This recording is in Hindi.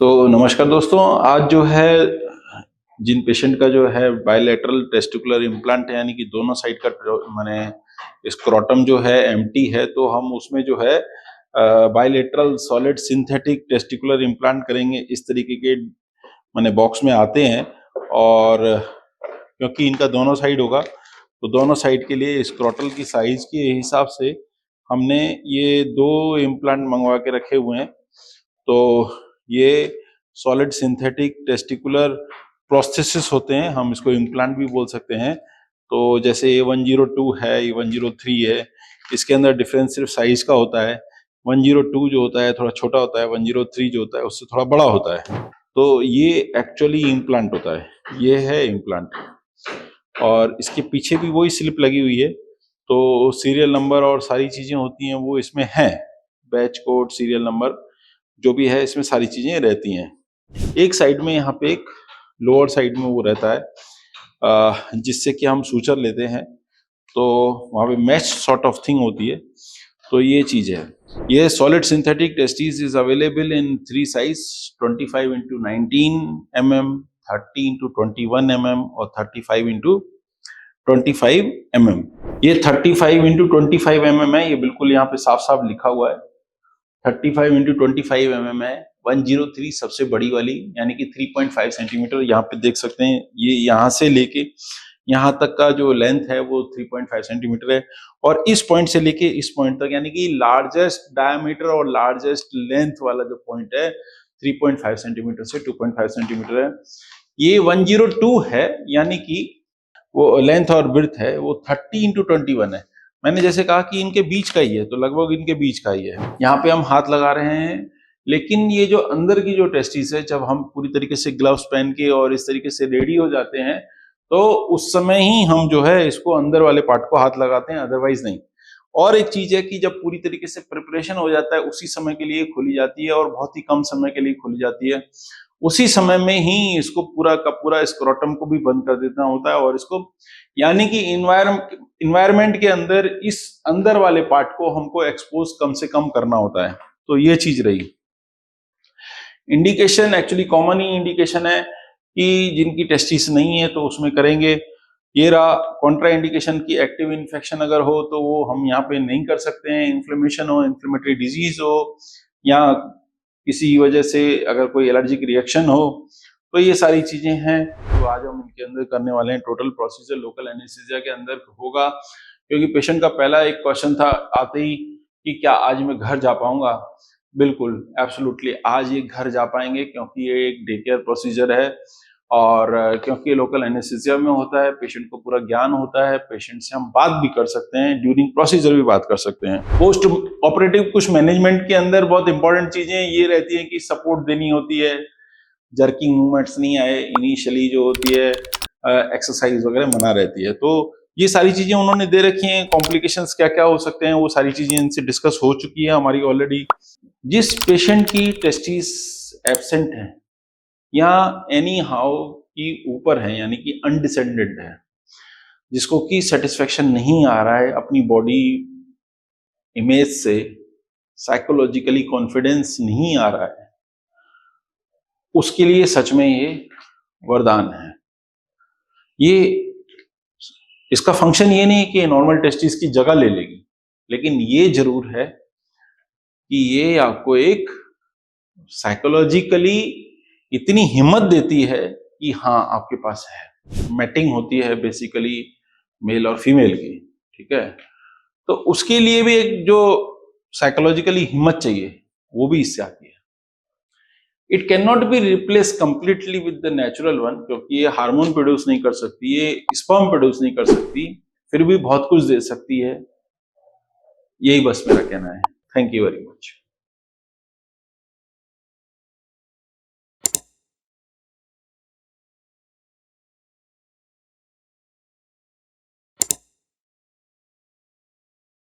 तो नमस्कार दोस्तों, आज जो है जिन पेशेंट का जो है बायलैटरल टेस्टिकुलर इम्प्लांट है, यानी कि दोनों साइड का माने स्क्रोटम जो है एम्प्टी है, तो हम उसमें जो है bilateral solid synthetic testicular implant करेंगे। इस तरीके के माने बॉक्स में आते हैं, और क्योंकि इनका दोनों साइड होगा तो दोनों साइड के लिए स्क्रोटल की साइज के हिसाब से हमने ये दो इम्प्लांट मंगवा के रखे हुए हैं। तो ये सॉलिड सिंथेटिक टेस्टिकुलर प्रोस्थेसिस होते हैं, हम इसको इम्प्लांट भी बोल सकते हैं। तो जैसे A102 है, A103 है, इसके अंदर डिफरेंस सिर्फ साइज का होता है। 102 जो होता है थोड़ा छोटा होता है, 103 जो होता है उससे थोड़ा बड़ा होता है। तो ये एक्चुअली इम्प्लांट होता है, ये है इम्प्लांट। और इसके पीछे भी वही स्लिप लगी हुई है, तो सीरियल नंबर और सारी चीजें होती हैं वो इसमें हैं, बैच कोड, सीरियल नंबर जो भी है इसमें सारी चीजें रहती हैं। एक साइड में यहाँ पे एक लोअर साइड में वो रहता है, जिससे कि हम सूचर लेते हैं, तो वहाँ पे मैच सॉर्ट ऑफ थिंग होती है। तो ये चीज है। ये solid synthetic testis is available in 3 size, 25x19 mm, 30x21 mm और 35x25 mm। ये 35x25 mm है, ये बिल्कुल यहाँ पे साफ साफ लिखा हुआ है। 35x25 mm है। 103 सबसे बड़ी वाली, यानी कि 3.5 सेंटीमीटर, यहाँ पे देख सकते हैं। ये यहाँ से लेके यहाँ तक का जो लेंथ है वो 3.5 सेंटीमीटर है, और इस पॉइंट से लेके इस पॉइंट तक, यानी कि लार्जेस्ट डायमीटर और लार्जेस्ट लेंथ वाला जो पॉइंट है 3.5 सेंटीमीटर से 2.5 सेंटीमीटर है। ये 102 है, यानी कि वो लेंथ और ब्रेड्थ है वो 30x21 है। मैंने जैसे कहा कि इनके बीच का ही है, तो लगभग इनके बीच का ही है। यहाँ पे हम हाथ लगा रहे हैं, लेकिन ये जो अंदर की जो टेस्टिस है, जब हम पूरी तरीके से ग्लव्स पहन के और इस तरीके से रेडी हो जाते हैं, तो उस समय ही हम जो है इसको अंदर वाले पार्ट को हाथ लगाते हैं, अदरवाइज नहीं। और एक चीज है कि जब पूरी तरीके से प्रिपरेशन हो जाता है, उसी समय के लिए खुली जाती है, और बहुत ही कम समय के लिए खुली जाती है। उसी समय में ही इसको पूरा का पूरा स्क्रोटम को भी बंद कर देना होता है, और इसको यानी कि इन्वायरमेंट के अंदर इस अंदर वाले पार्ट को हमको एक्सपोज कम से कम करना होता है। तो ये चीज रही। इंडिकेशन एक्चुअली कॉमन ही इंडिकेशन है कि जिनकी टेस्टिस नहीं है तो उसमें करेंगे। ये रहा कॉन्ट्रा इंडिकेशन की एक्टिव इन्फेक्शन अगर हो तो वो हम यहाँ पे नहीं कर सकते हैं। इन्फ्लेमेशन हो, इन्फ्लेमेटरी डिजीज हो, या किसी वजह से अगर कोई एलर्जिक रिएक्शन हो, तो ये सारी चीजें हैं तो आज हम इनके अंदर करने वाले हैं। टोटल प्रोसीजर लोकल एनेस्थीसिया के अंदर होगा, क्योंकि पेशेंट का पहला एक क्वेश्चन था आते ही कि क्या आज मैं घर जा पाऊंगा। बिल्कुल, एब्सोल्युटली आज ये घर जा पाएंगे, क्योंकि ये एक डे केयर प्रोसीजर है, और क्योंकि ये लोकल एनेस्थीसिया में होता है, पेशेंट को पूरा ज्ञान होता है, पेशेंट से हम बात भी कर सकते हैं, ड्यूरिंग प्रोसीजर भी बात कर सकते हैं। पोस्ट ऑपरेटिव कुछ मैनेजमेंट के अंदर बहुत इंपॉर्टेंट चीजें ये रहती है कि सपोर्ट देनी होती है, जर्किंग मूवमेंट्स नहीं आए, इनिशियली जो होती है एक्सरसाइज वगैरह मना रहती है। तो ये सारी चीजें उन्होंने दे रखी हैं। कॉम्प्लिकेशंस क्या क्या हो सकते हैं वो सारी चीजें इनसे डिस्कस हो चुकी है हमारी ऑलरेडी। जिस पेशेंट की टेस्टिस एब्सेंट है या एनी हाउ की ऊपर है, यानी कि अनडिसेंडेड है, जिसको कि सेटिस्फेक्शन नहीं आ रहा है अपनी बॉडी इमेज से, साइकोलॉजिकली कॉन्फिडेंस नहीं आ रहा है, उसके लिए सच में ये वरदान है। ये इसका फंक्शन ये नहीं कि नॉर्मल टेस्टिस की जगह ले लेगी, लेकिन ये जरूर है कि ये आपको एक साइकोलॉजिकली इतनी हिम्मत देती है कि हाँ आपके पास है। मैटिंग होती है बेसिकली मेल और फीमेल की, ठीक है, तो उसके लिए भी एक जो साइकोलॉजिकली हिम्मत चाहिए वो भी इससे आती है। It can not be replace completely with the natural one, क्योंकि ये हार्मोन प्रोड्यूस नहीं कर सकती, ये स्पर्म प्रोड्यूस नहीं कर सकती, फिर भी बहुत कुछ दे सकती है। यही बस मेरा कहना है। Thank you very much.